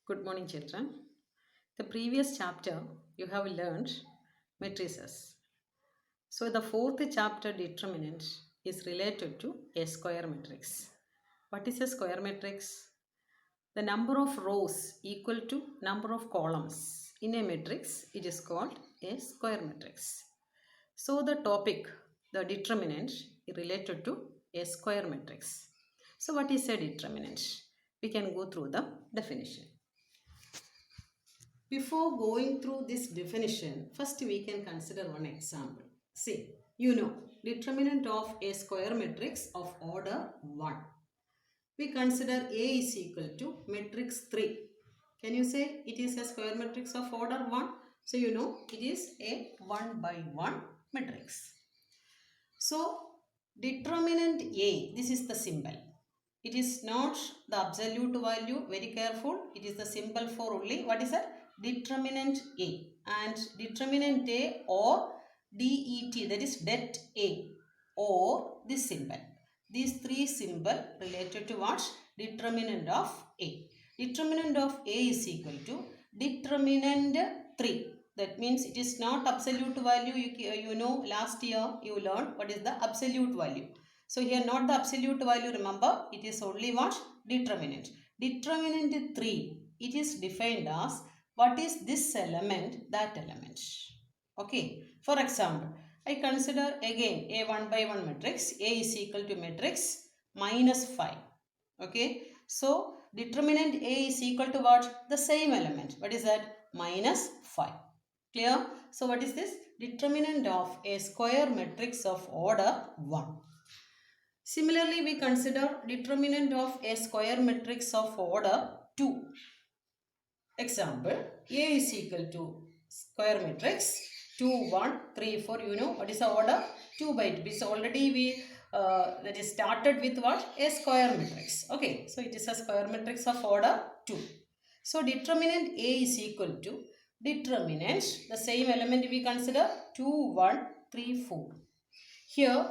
Good morning, children. The previous chapter you have learned matrices. So, the fourth chapter, determinant, is related to a square matrix. What is a square matrix? The number of rows equal to number of columns in a matrix, it is called a square matrix. So, the topic, the determinant, is related to a square matrix. So, what is a determinant? We can go through the definition. Before going through this definition, first we can consider one example. See, determinant of a square matrix of order 1. We consider A is equal to matrix 3. Can you say it is a square matrix of order 1? So, it is a 1 by 1 matrix. So, determinant A, this is the symbol. It is not the absolute value, very careful. It is the symbol for only, what is that? Determinant A. And determinant A or DET, that is det A, or this symbol. These three symbols related to what? Determinant of A. Determinant of A is equal to determinant 3. That means it is not absolute value. You know, last year you learned what is the absolute value. So here not the absolute value, remember, it is only what? Determinant. Determinant 3, it is defined as what is this element, that element. Okay. For example, I consider again a 1 by 1 matrix. A is equal to matrix minus 5. Okay. So, determinant A is equal to what? The same element. What is that? Minus 5. Clear? So, what is this? Determinant of a square matrix of order 1. Similarly, we consider determinant of a square matrix of order 2. Example, A is equal to square matrix 2, 1, 3, 4. You know what is the order? 2 by 2. So already we that is started with what? A square matrix. Okay, so it is a square matrix of order 2. So determinant A is equal to determinant, the same element we consider 2, 1, 3, 4. Here,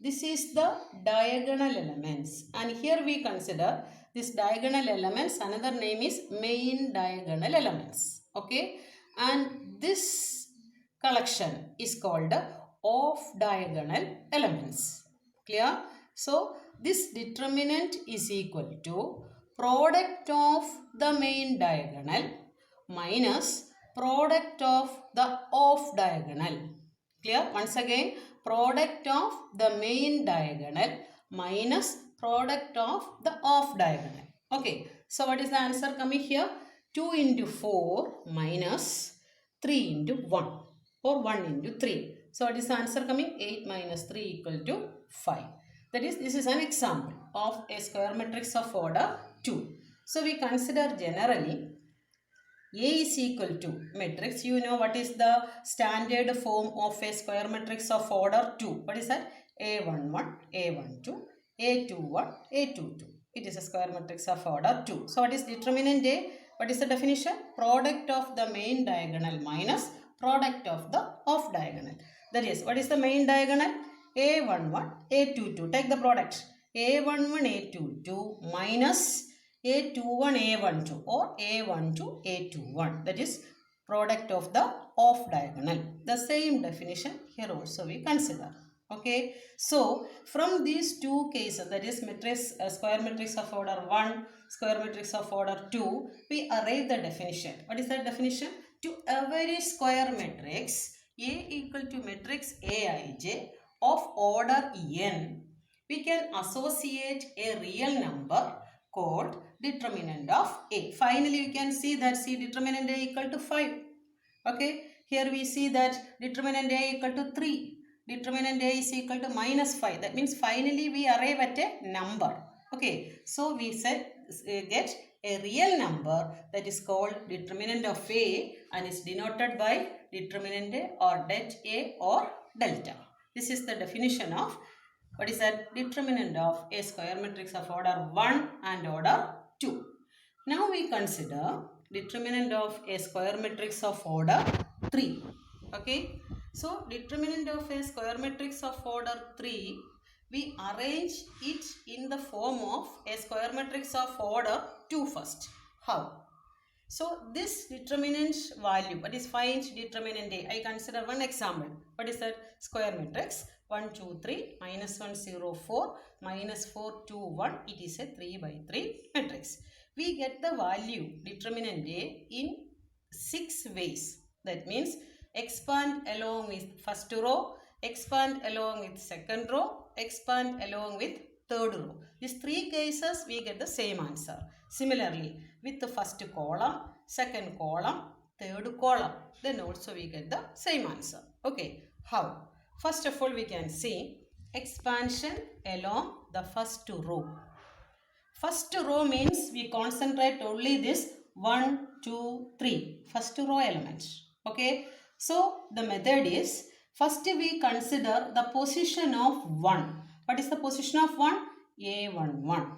this is the diagonal elements, and here we consider this diagonal elements, another name is main diagonal elements. Okay, and this collection is called off diagonal elements. Clear? So, this determinant is equal to product of the main diagonal minus product of the off diagonal. Clear? Once again, product of the main diagonal minus product of the off diagonal. Okay. So, what is the answer coming here? 2 into 4 minus 3 into 1 or 1 into 3. So, what is the answer coming? 8 minus 3 equal to 5. That is, this is an example of a square matrix of order 2. So, we consider generally A is equal to matrix. You know what is the standard form of a square matrix of order 2. What is that? A11, A12, A21, A22. It is a square matrix of order 2. So, what is determinant A? What is the definition? Product of the main diagonal minus product of the off diagonal. That is, what is the main diagonal? A11, A22. Take the product. A11, A22 minus A21, A12 or A12, A21. That is product of the off diagonal. The same definition here also we consider. Okay. So, from these two cases, that is matrix, square matrix of order 1, square matrix of order 2, we arrive the definition. What is that definition? To every square matrix, A equal to matrix Aij of order n, we can associate a real number called determinant of A. Finally, you can see that determinant A equal to 5. Okay. Here we see that determinant A equal to 3. Determinant A is equal to minus 5. That means finally we arrive at a number. Okay. So, we said get a real number that is called determinant of A and is denoted by determinant A or det A or delta. This is the definition of what is that? Determinant of a square matrix of order 1 and order 2. Now we consider determinant of a square matrix of order 3. Okay. So, determinant of a square matrix of order 3, we arrange it in the form of a square matrix of order 2 first. How? So this determinant value, what is find determinant A? I consider one example. What is that? Square matrix 1, 2, 3, minus 1, 0, 4, minus 4, 2, 1. It is a 3 by 3 matrix. We get the value determinant A in 6 ways. That means expand along with first row, expand along with second row, expand along with third row. These 3 cases we get the same answer. Similarly, with the first column, second column, third column, then also we get the same answer. Okay, how? First of all, we can see expansion along the first row. First row means we concentrate only this 1, 2, 3. First row elements. Okay. So the method is first we consider the position of 1. What is the position of 1? A11.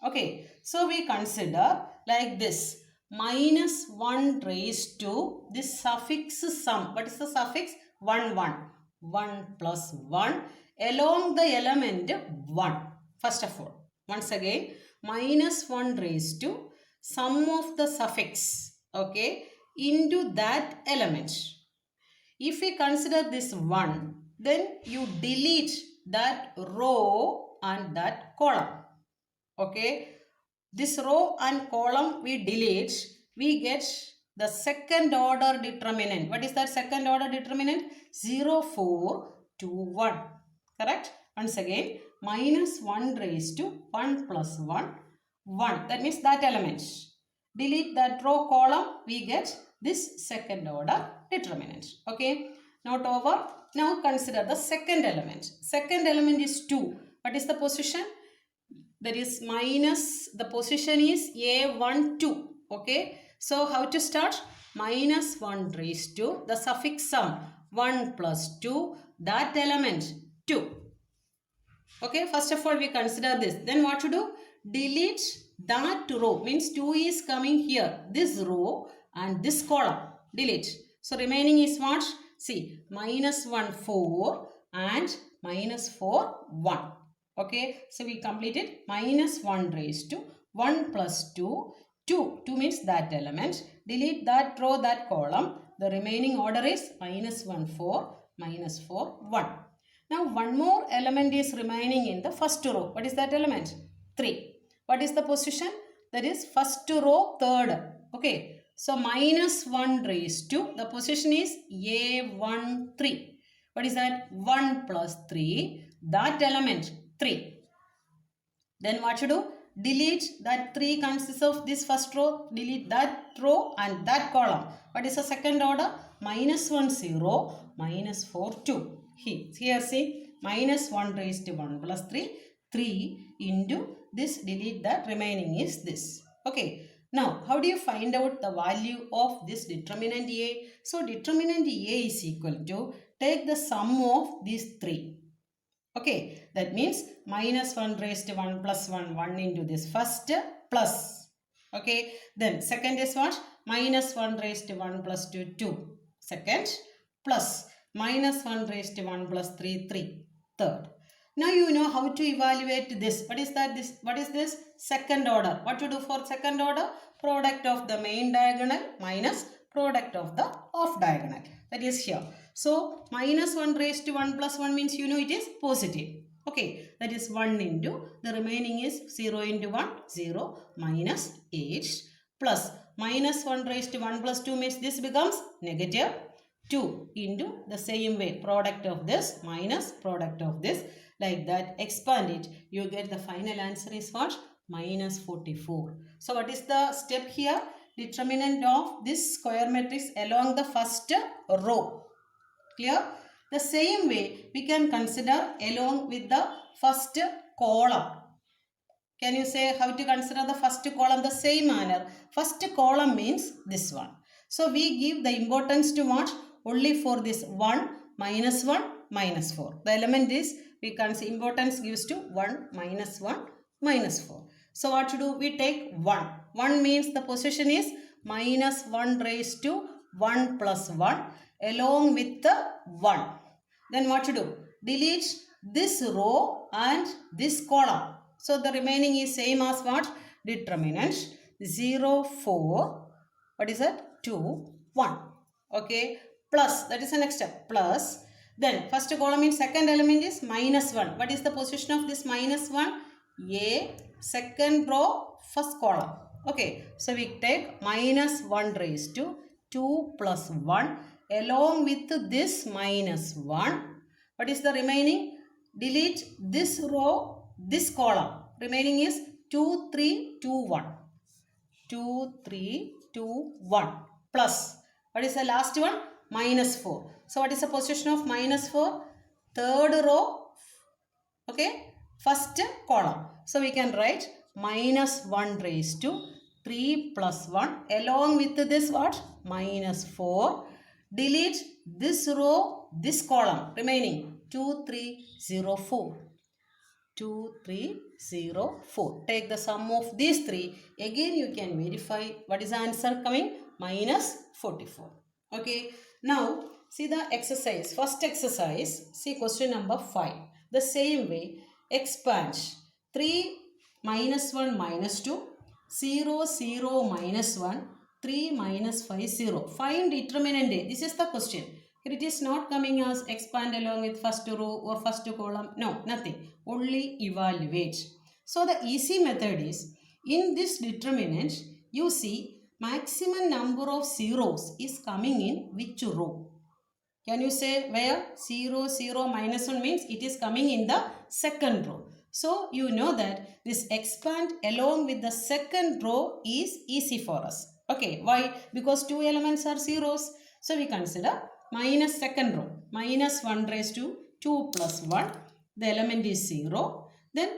Okay. So we consider like this. Minus 1 raised to this suffix sum. What is the suffix? 1, 1. 1 plus 1 along the element 1. First of all. Once again, minus 1 raised to sum of the suffix, okay, into that element. If we consider this 1, then you delete that row and that column. Okay, this row and column we delete, we get the second order determinant. What is that second order determinant? 0, 4, 2, 1. Correct? Once again, minus 1 raised to 1 plus 1, 1. That means that element. Delete that row column, we get this second order determinant. Okay. Not over. Now consider the second element. Second element is 2. What is the position? That is minus, the position is A12. Okay. So how to start? Minus 1 raised to the suffix sum 1 plus 2, that element 2. Okay, first of all we consider this. Then what to do? Delete that row. Means 2 is coming here. This row and this column. Delete. So remaining is what? See, minus 1, 4 and minus 4, 1. Okay, so we completed minus 1 raised to 1 plus 2. 2 means that element. Delete that row, that column. The remaining order is minus 1, 4, minus 4, 1. Now one more element is remaining in the first row. What is that element? 3. What is the position? That is first row, third. Okay. So minus 1 raised to, the position is A13. What is that? 1 plus 3. That element 3. Then what to do? Delete that 3 consists of this first row. Delete that row and that column. What is the second order? Minus 1, 0, minus 4, 2. Here see, minus 1 raised to 1 plus 3. 3 into this, delete that, remaining is this. Okay. Now, how do you find out the value of this determinant A? So, determinant A is equal to, take the sum of these 3. Okay, that means minus 1 raised to 1 plus 1, 1 into this first plus. Okay, then second is what? Minus 1 raised to 1 plus 2, 2. Second plus minus 1 raised to 1 plus 3, 3. Third. Now you know how to evaluate this. What is that? What is this? Second order. What to do for second order? Product of the main diagonal minus product of the off diagonal. That is here. So minus 1 raised to 1 plus 1 means you know it is positive. Okay, that is 1 into, the remaining is 0 into 1, 0, minus 8 plus minus 1 raised to 1 plus 2 means this becomes negative 2 into the same way, product of this minus product of this, like that, expand it, you get the final answer is what? Minus 44. So what is the step here? Determinant of this square matrix along the first row. Clear? The same way we can consider along with the first column. Can you say how to consider the first column? The same manner. First column means this one. So we give the importance to what? Only for this 1, minus 1, minus 4. The element is, we can see importance gives to 1, minus 1, minus 4. So what to do? We take 1. 1 means the position is minus 1 raised to 1 plus 1 along with the 1. Then what to do? Delete this row and this column. So the remaining is same as what? Determinant. 0, 4. What is that? 2, 1. Okay. Plus, that is the next step. Plus, then first column in second element is minus 1. What is the position of this minus 1? A, second row, first column. Okay. So, we take minus 1 raised to 2 plus 1 along with this minus 1. What is the remaining? Delete this row, this column. Remaining is 2, 3, 2, 1. 2, 3, 2, 1. Plus. What is the last one? Minus 4. So, what is the position of minus 4? Third row. Okay. First column. So, we can write minus 1 raised to 3 plus 1 along with this what? Minus 4. Delete this row, this column. Remaining 2, 3, 0, 4. 2, 3, 0, 4. Take the sum of these three. Again, you can verify what is the answer coming? Minus 44. Okay. Now, see the exercise. First exercise, see question number 5. The same way, expand 3 minus 1 minus 2, 0, 0 minus 1, 3 minus 5, 0. Find determinant A. This is the question. It is not coming as expand along with first row or first column. No, nothing. Only evaluate. So the easy method is, in this determinant, you see maximum number of zeros is coming in which row? Can you say where? 0, 0, minus 1 means it is coming in the second row. So you know that this expand along with the second row is easy for us. Okay, why? Because two elements are zeros. So we consider minus second row. Minus 1 raised to 2 plus 1. The element is 0. Then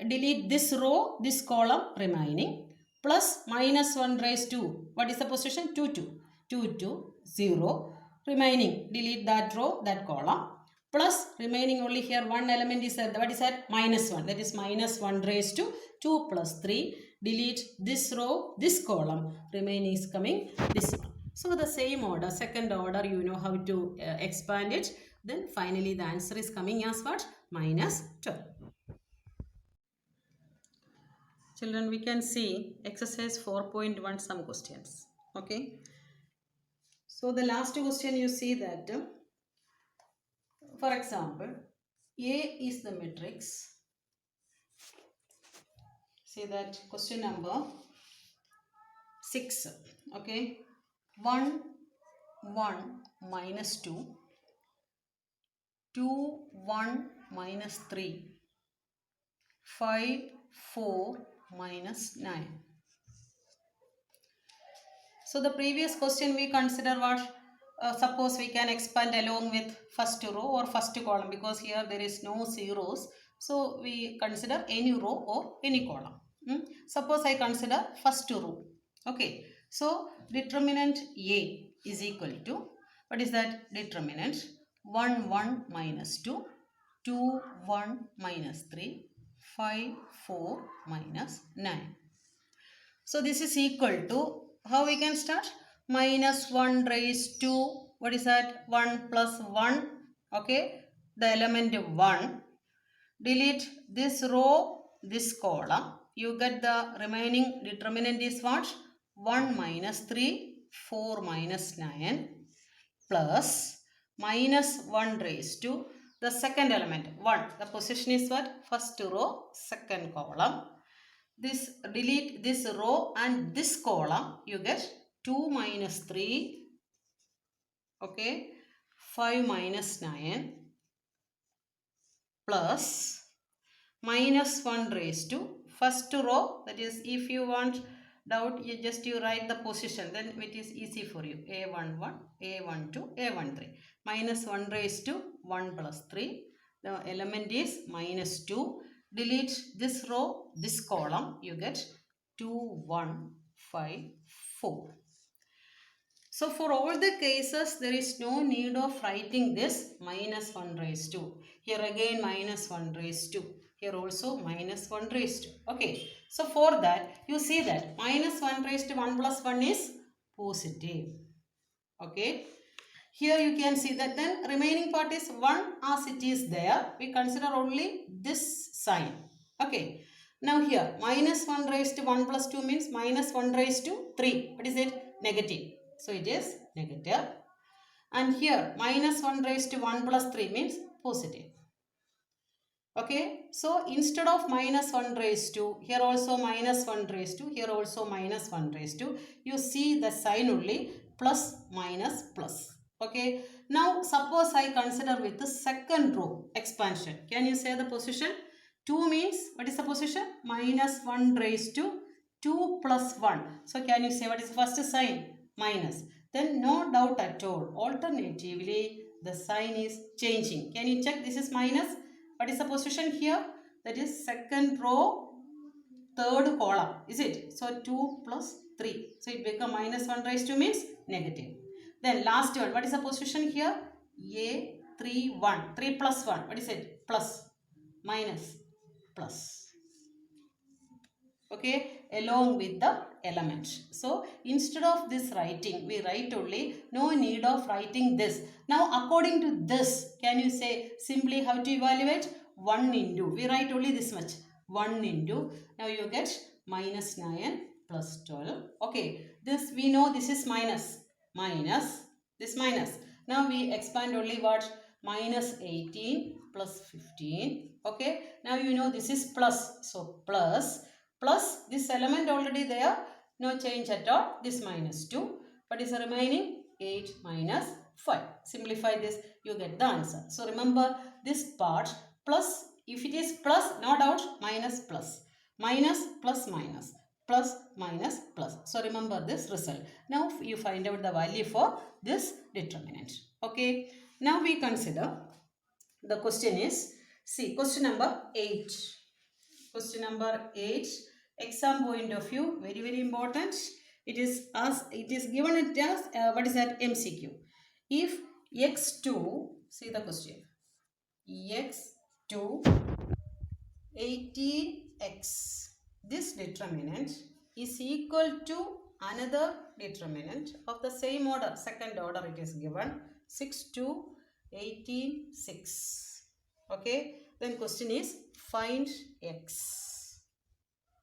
delete this row, this column remaining. Plus minus 1 raised to, what is the position? 2, 2. 2, 2, 0. Remaining, delete that row, that column. Plus remaining only here one element is there. What is that? Minus 1. That is minus 1 raised to 2 plus 3. Delete this row, this column. Remaining is coming this one. So the same order, second order, you know how to expand it. Then finally the answer is coming as what? Minus 12. Children, we can see exercise 4.1 some questions. Okay. So the last question you see that, for example, A is the matrix. See that question number 6. Okay. 1, 1 minus 2, 2, 1 minus 3, 5, 4 minus 9. So the previous question we consider what? Suppose we can expand along with first row or first column, because here there is no zeros. So we consider any row or any column. Suppose I consider first row. Okay. So determinant A is equal to, what is that? Determinant 1, 1 minus 2, 2, 1 minus 3, 5, 4 minus 9. So this is equal to, how we can start? Minus 1 raised to, what is that? 1 plus 1. Okay. The element 1. Delete this row, this column. You get the remaining determinant is what? 1 minus 3, 4 minus 9, plus minus 1 raised to the second element 1. The position is what? First row, second column. This, delete this row and this column, you get 2 minus 3, okay, 5 minus 9, plus minus 1 raised to first row. That is, if you want doubt, you write the position, then it is easy for you. A11, A12, A13. Minus 1 raised to 1 plus 3. The element is minus 2. Delete this row, this column, you get 2, 1, 5, 4. So for all the cases, there is no need of writing this minus 1 raised to. Here again minus 1 raised to. Here also minus 1 raised to. Okay. So for that, you see that minus 1 raised to 1 plus 1 is positive. Okay. Here you can see that then remaining part is 1 as it is there. We consider only this sign. Okay. Now here, minus 1 raised to 1 plus 2 means minus 1 raised to 3. What is it? Negative. So it is negative. And here, minus 1 raised to 1 plus 3 means positive. Okay, so instead of minus 1 raised to, here also minus 1 raised to, here also minus 1 raised to, you see the sign only plus, minus, plus. Okay, now suppose I consider with the second row expansion. Can you say the position? 2 means, what is the position? Minus 1 raised to 2 plus 1. So can you say what is the first sign? Minus. Then no doubt at all, alternatively, the sign is changing. Can you check this is minus? What is the position here? That is second row, third column. Is it? So 2 plus 3. So it becomes minus 1 raised to means negative. Then last one. What is the position here? A 3 1. 3 plus 1. What is it? Plus. Minus. Plus. Okay, along with the element. So instead of this writing, we write only, no need of writing this. Now according to this, can you say simply how to evaluate? 1 into, we write only this much, 1 into, now you get minus 9 plus 12. Okay, this we know this is minus, this minus. Now we expand only what? Minus 18 plus 15. Okay, now you know this is plus, so plus this element already there, no change at all, this minus 2. What is the remaining? 8 minus 5. Simplify this, you get the answer. So remember this part, plus, if it is plus, no doubt, minus plus, minus plus minus, plus minus plus. So remember this result. Now you find out the value for this determinant. Okay, now we consider the question is, see question number 8. Question number 8, exam point of view, very important. It is given it as what is that? MCQ. If x2, see the question, x2 18x, this determinant is equal to another determinant of the same order, second order it is given, 6 to 18 6. Okay, then question is find x.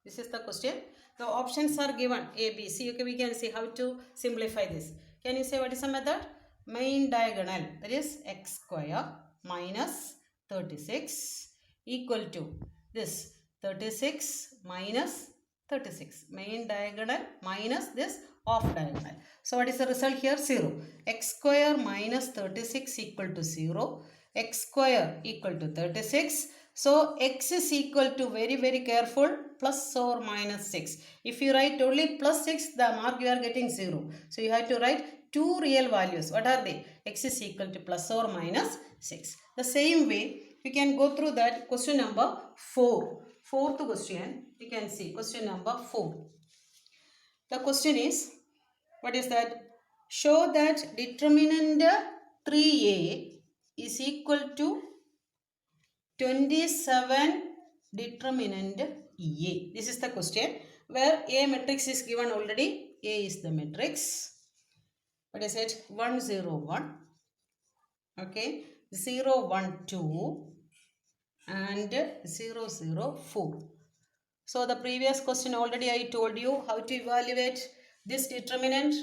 This is the question. The options are given A, B, C. Okay, we can see how to simplify this. Can you say what is the method? Main diagonal, that is x square minus 36 equal to this 36 minus 36. Main diagonal minus this off diagonal. So what is the result here? 0. X square minus 36 equal to 0. X square equal to 36. So x is equal to, very careful, plus or minus 6. If you write only plus 6, the mark you are getting 0. So you have to write two real values. What are they? X is equal to plus or minus 6. The same way, we can go through that question number 4. Fourth question, you can see question number 4. The question is, what is that? Show that determinant 3a is equal to 27 determinant A. This is the question where A matrix is given already. A is the matrix. What is it? 1 0 1. Okay, 0 1 2 and 0 0 4. So the previous question already I told you how to evaluate this determinant.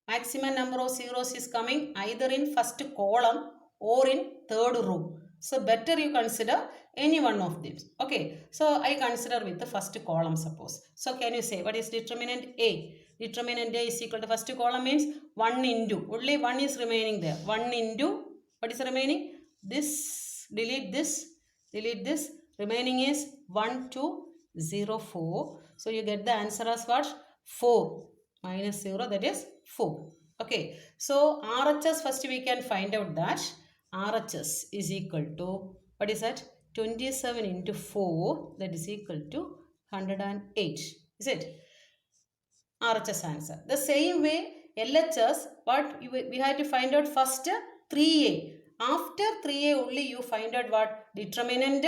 Maximum number of zeros is coming either in first column or in third row. So better you consider any one of them. Okay, so I consider with the first column suppose. So can you say what is determinant A? Determinant A is equal to first column means 1 into, only 1 is remaining there. 1 into, what is remaining? This, delete this, remaining is 1 2 0 4. So you get the answer as what? 4 minus 0, that is 4. Okay, so RHS first we can find out that RHS is equal to, what is that? 27 into 4, that is equal to 108. Is it? RHS answer. The same way LHS, what we have to find out first 3A. After 3A only you find out what? Determinant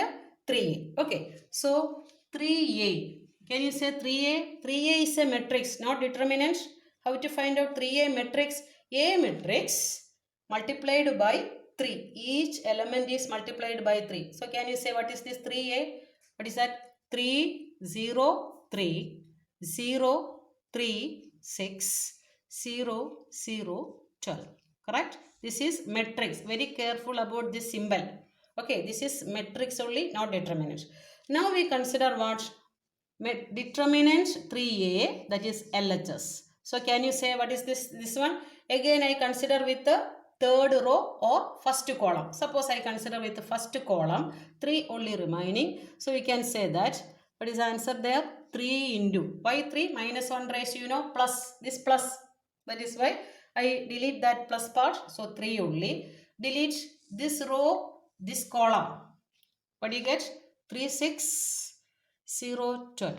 3A. Okay, so 3A. Can you say 3A? 3A is a matrix, not determinant. How to find out 3A matrix? A matrix multiplied by 3. Each element is multiplied by 3. So can you say what is this 3A? What is that? 3 0, 3, 0, 3, 6, 0, 0, 12. Correct? This is matrix. Very careful about this symbol. Okay, this is matrix only, not determinant. Now we consider what? Determinant 3a, that is LHS. So can you say what is this one? Again I consider with the third row or first column. Suppose I consider with the first column, 3 only remaining. So we can say that, what is the answer there? 3 into, why 3? Minus 1 raised to, plus, this plus. That is why I delete that plus part. So 3 only. Delete this row, this column. What do you get? 3, 6, 0, 12.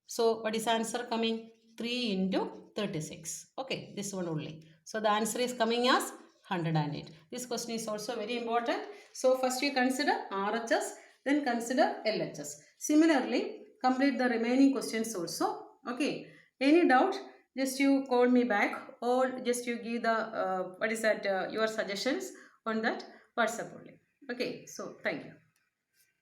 So what is the answer coming? 3 into 36. Okay, this one only. So the answer is coming as 108. This question is also very important. So first you consider RHS, then consider LHS. Similarly, complete the remaining questions also. Okay. Any doubt? Just you call me back, or just you give the your suggestions on that WhatsApp only. Okay. So thank you.